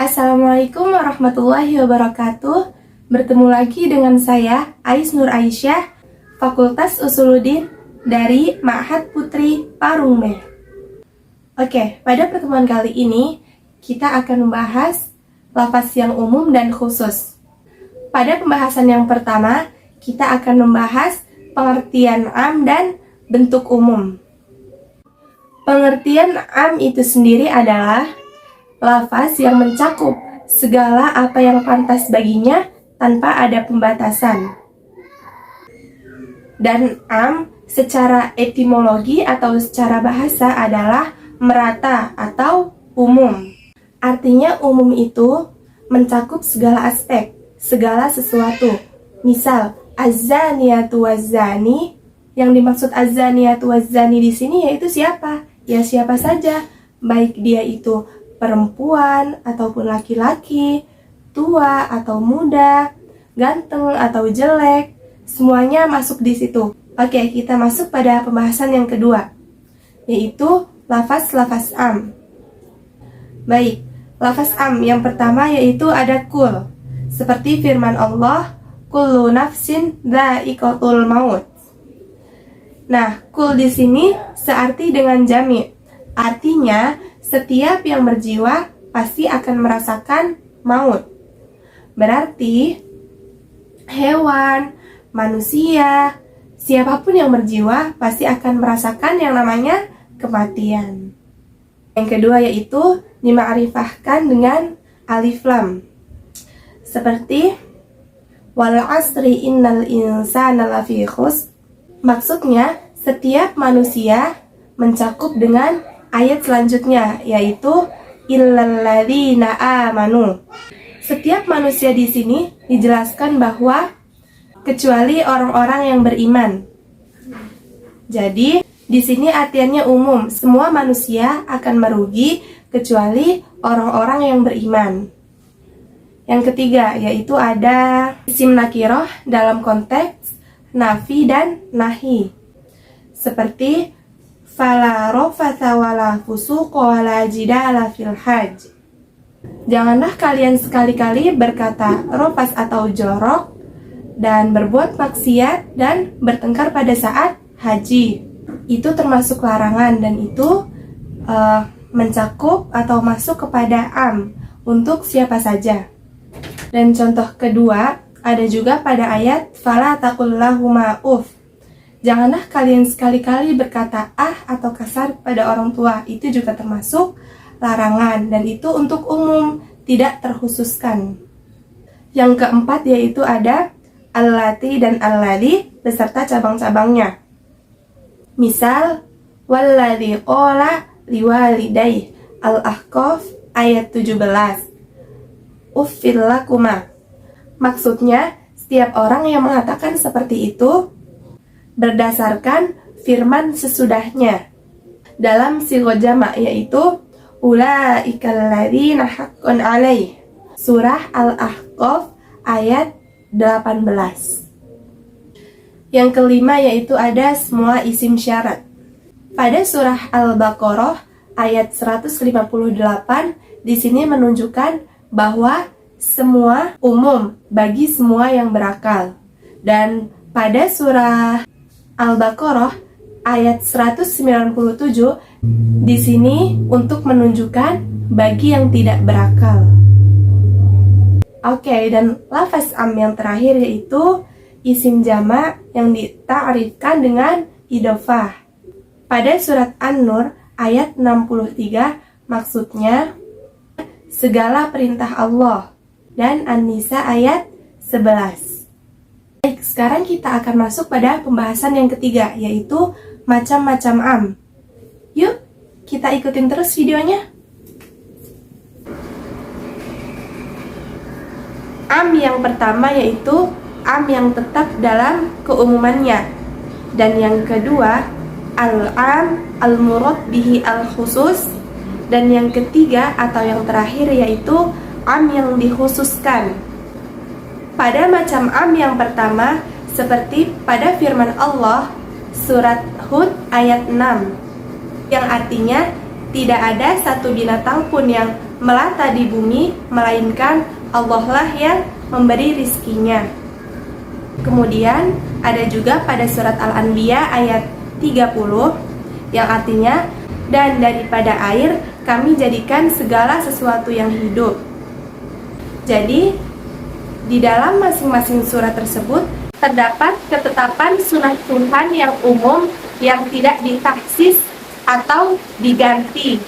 Assalamualaikum warahmatullahi wabarakatuh. Bertemu lagi dengan saya, Ais Nur Aisyah, Fakultas Usuluddin dari Ma'had Putri Parungme. Oke, pada pertemuan kali ini kita akan membahas lafaz yang umum dan khusus. Pada pembahasan yang pertama, kita akan membahas pengertian am dan bentuk umum. Pengertian am itu sendiri adalah lafaz yang mencakup segala apa yang pantas baginya tanpa ada pembatasan. Dan am secara etimologi atau secara bahasa adalah merata atau umum. Artinya umum itu mencakup segala aspek, segala sesuatu. Misal, az-zaniyatu waz-zani, yang dimaksud az-zaniyatu waz-zani di sini yaitu siapa? Ya siapa saja, baik dia itu perempuan ataupun laki-laki, tua atau muda, ganteng atau jelek, semuanya masuk di situ. Oke, kita masuk pada pembahasan yang kedua, yaitu lafaz-lafaz am. Baik, lafaz am yang pertama yaitu ada kul, seperti firman Allah, kullu nafsin dha'iqatul maut. Nah, kul di sini searti dengan jami', artinya setiap yang berjiwa pasti akan merasakan maut. Berarti hewan, manusia, siapapun yang berjiwa pasti akan merasakan yang namanya kematian. Yang kedua yaitu dima'rifahkan dengan alif lam. Seperti wal asri innal insana lafi khusr. Maksudnya setiap manusia mencakup dengan ayat selanjutnya, yaitu illalladzina amanu. Setiap manusia di sini dijelaskan bahwa kecuali orang-orang yang beriman. Jadi di sini artiannya umum, semua manusia akan merugi kecuali orang-orang yang beriman. Yang ketiga yaitu ada isim nakiroh dalam konteks nafi dan nahi. Seperti fala rafatha wala fusuqa wala jidala fil hajj. Janganlah kalian sekali-kali berkata rofas atau jorok dan berbuat maksiat dan bertengkar pada saat haji. Itu termasuk larangan dan itu mencakup atau masuk kepada am untuk siapa saja. Dan contoh kedua ada juga pada ayat fala taqullahuma uff. Janganlah kalian sekali-kali berkata atau kasar pada orang tua, itu juga termasuk larangan dan itu untuk umum, tidak terkhususkan. Yang keempat yaitu ada allati dan alladhi beserta cabang-cabangnya. Misal, walladhi qala liwalidayh, Al-Ahqaf ayat 17. Uffil lakuma. Maksudnya, setiap orang yang mengatakan seperti itu berdasarkan firman sesudahnya dalam sighah jama' yaitu ulaikal ladzina haqqan 'alaih, surah Al-Ahqaf ayat 18. Yang kelima yaitu ada semua isim syarat. Pada surah Al-Baqarah ayat 158 di sini menunjukkan bahwa semua umum bagi semua yang berakal. Dan pada surah Al-Baqarah ayat 197 di sini untuk menunjukkan bagi yang tidak berakal. Oke, dan lafaz am yang terakhir yaitu isim jama' yang dita'rifkan dengan idhofah. Pada surat An-Nur ayat 63 maksudnya segala perintah Allah, dan An-Nisa ayat 11. Baik, sekarang kita akan masuk pada pembahasan yang ketiga, yaitu macam-macam am. Yuk, kita ikutin terus videonya. Am yang pertama yaitu am yang tetap dalam keumumannya. Dan yang kedua, al-am, al-murad bihi al-khusus. Dan yang ketiga atau yang terakhir yaitu am yang dikhususkan. Pada macam am yang pertama, seperti pada firman Allah surat Hud ayat 6, yang artinya tidak ada satu binatang pun yang melata di bumi, melainkan Allah lah yang memberi rizkinya. Kemudian ada juga pada surat Al-Anbiya ayat 30 yang artinya, dan daripada air kami jadikan segala sesuatu yang hidup. Jadi di dalam masing-masing surat tersebut terdapat ketetapan sunnah Tuhan yang umum yang tidak ditaksis atau diganti.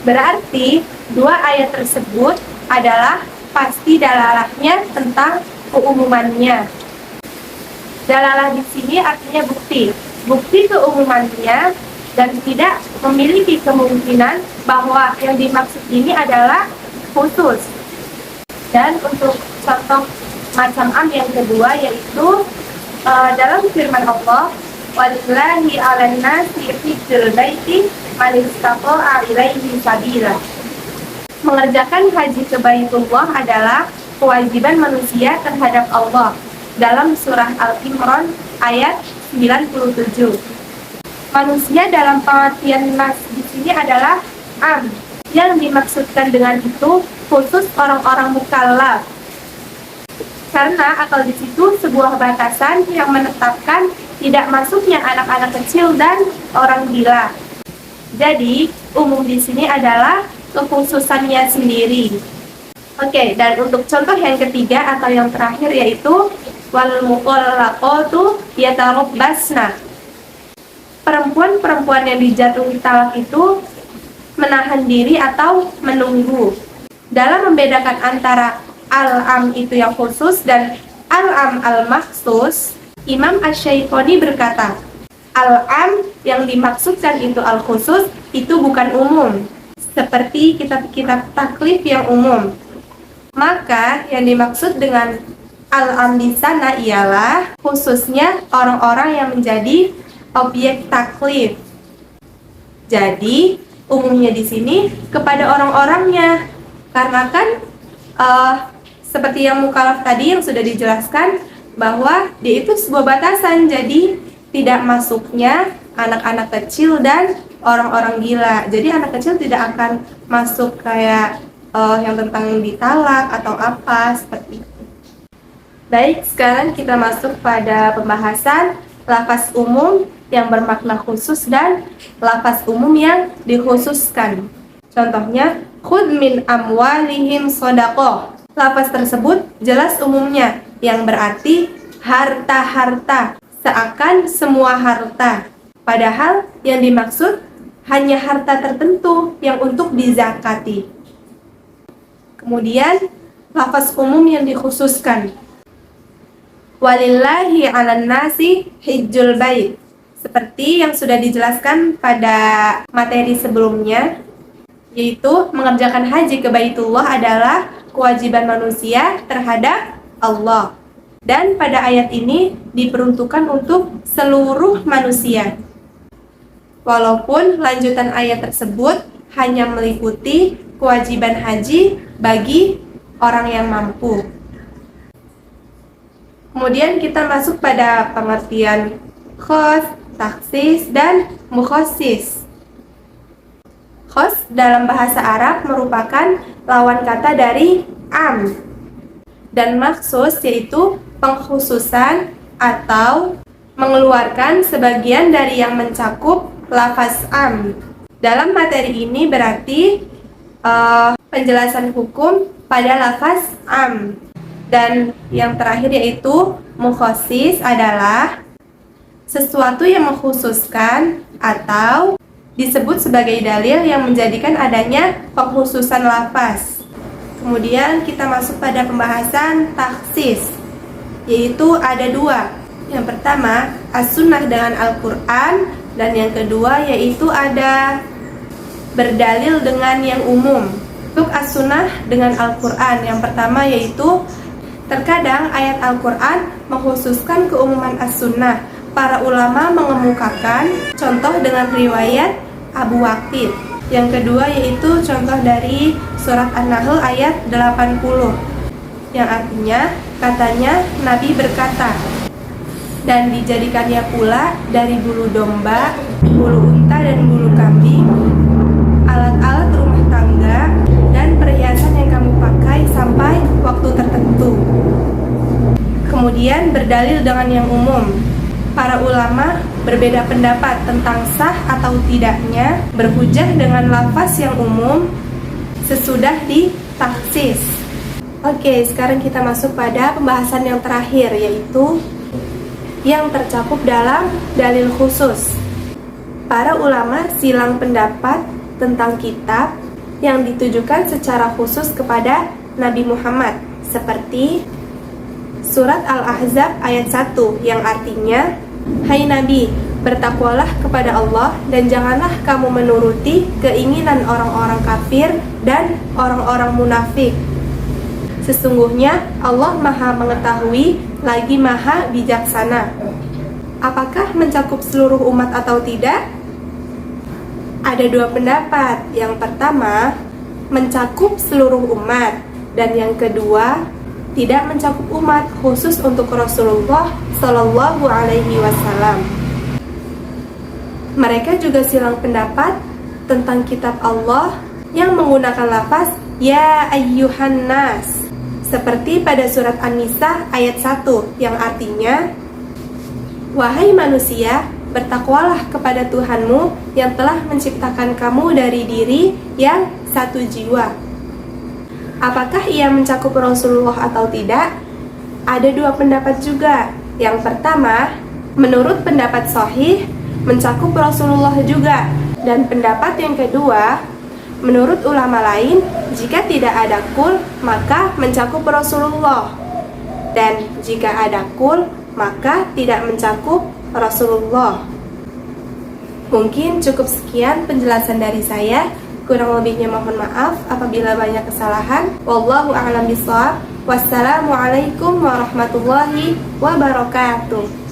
Berarti dua ayat tersebut adalah pasti dalalahnya tentang keumumannya. Dalalah di sini artinya bukti. Bukti keumumannya dan tidak memiliki kemungkinan bahwa yang dimaksud ini adalah khusus. Dan untuk contoh macam am yang kedua yaitu dalam firman Allah, walillahi 'alan nasi hijjul baiti man istata'a ilaihi sabila. Mengerjakan haji ke Baitullah adalah kewajiban manusia terhadap Allah dalam surah Al-Imran ayat 97. Manusia dalam pengertian nas di sini adalah am. Yang dimaksudkan dengan itu khusus orang-orang mukallaf. Karena akal di situ sebuah batasan yang menetapkan tidak masuknya anak-anak kecil dan orang gila. Jadi, umum di sini adalah kekhususannya sendiri. Oke, dan untuk contoh yang ketiga atau yang terakhir yaitu wal muqallaqatu yatarabbasna. Perempuan-perempuan yang dijatuhi talak itu menahan diri atau menunggu. Dalam membedakan antara al-am itu yang khusus dan al-am al-maksus, Imam Asy-Syaikoni berkata, al-am yang dimaksudkan itu al-khusus itu bukan umum, seperti kitab-kitab taklif yang umum. Maka yang dimaksud dengan al-am di sana ialah khususnya orang-orang yang menjadi objek taklif. Jadi umumnya di sini kepada orang-orangnya, karena kan seperti yang mukallaf tadi yang sudah dijelaskan bahwa dia itu sebuah batasan, jadi tidak masuknya anak-anak kecil dan orang-orang gila. Jadi anak kecil tidak akan masuk kayak yang tentang ditalak atau apa seperti itu. Baik, sekarang kita masuk pada pembahasan lafaz umum yang bermakna khusus dan lafaz umum yang dikhususkan. Contohnya, khudh min amwalihim shadaqah. Lafaz tersebut jelas umumnya, yang berarti harta-harta, seakan semua harta. Padahal yang dimaksud hanya harta tertentu yang untuk dizakati. Kemudian, lafaz umum yang dikhususkan. Walillahi 'alan nasi hijjul bait. Seperti yang sudah dijelaskan pada materi sebelumnya, yaitu mengerjakan haji ke Baitullah adalah kewajiban manusia terhadap Allah. Dan pada ayat ini diperuntukkan untuk seluruh manusia. Walaupun lanjutan ayat tersebut hanya meliputi kewajiban haji bagi orang yang mampu. Kemudian kita masuk pada pengertian khos, taksis, dan mukhassis. Khos dalam bahasa Arab merupakan lawan kata dari am. Dan maksus yaitu pengkhususan atau mengeluarkan sebagian dari yang mencakup lafaz am. Dalam materi ini berarti penjelasan hukum pada lafaz am. Dan yang terakhir yaitu mukhassis adalah sesuatu yang mengkhususkan atau disebut sebagai dalil yang menjadikan adanya pengkhususan lafaz. Kemudian kita masuk pada pembahasan taksis, yaitu ada dua. Yang pertama, as-sunnah dengan Al-Quran, dan yang kedua yaitu ada berdalil dengan yang umum. Untuk as-sunnah dengan Al-Quran, yang pertama yaitu terkadang ayat Al-Quran mengkhususkan keumuman as-sunnah. Para ulama mengemukakan contoh dengan riwayat Abu Waqid. Yang kedua yaitu contoh dari surat An-Nahl ayat 80, yang artinya katanya Nabi berkata, dan dijadikannya pula dari bulu domba, bulu unta, dan bulu kambing alat-alat rumah tangga Sebagian berdalil dengan yang umum. Para ulama berbeda pendapat tentang sah atau tidaknya berhujjah dengan lafaz yang umum sesudah ditaksis. Oke, sekarang kita masuk pada pembahasan yang terakhir, yaitu yang tercakup dalam dalil khusus. Para ulama silang pendapat tentang kitab yang ditujukan secara khusus kepada Nabi Muhammad, seperti surat Al-Ahzab ayat 1 yang artinya, "Hai Nabi, bertakwalah kepada Allah dan janganlah kamu menuruti keinginan orang-orang kafir dan orang-orang munafik. Sesungguhnya Allah Maha mengetahui lagi Maha bijaksana." Apakah mencakup seluruh umat atau tidak? Ada dua pendapat. Yang pertama, mencakup seluruh umat, dan yang kedua, tidak mencakup umat, khusus untuk Rasulullah Shallallahu Alaihi Wasallam. Mereka juga silang pendapat tentang kitab Allah yang menggunakan lafaz Ya ayyuhan nas, seperti pada surat An-Nisa ayat 1 yang artinya, "Wahai manusia, bertakwalah kepada Tuhanmu yang telah menciptakan kamu dari diri yang satu jiwa." Apakah ia mencakup Rasulullah atau tidak? Ada dua pendapat juga. Yang pertama, menurut pendapat sahih, mencakup Rasulullah juga. Dan pendapat yang kedua, menurut ulama lain, jika tidak ada kul, maka mencakup Rasulullah. Dan jika ada kul, maka tidak mencakup Rasulullah. Mungkin cukup sekian penjelasan dari saya. Kurang lebihnya mohon maaf apabila banyak kesalahan. Wallahu a'lam bishawab. Wassalamualaikum warahmatullahi wabarakatuh.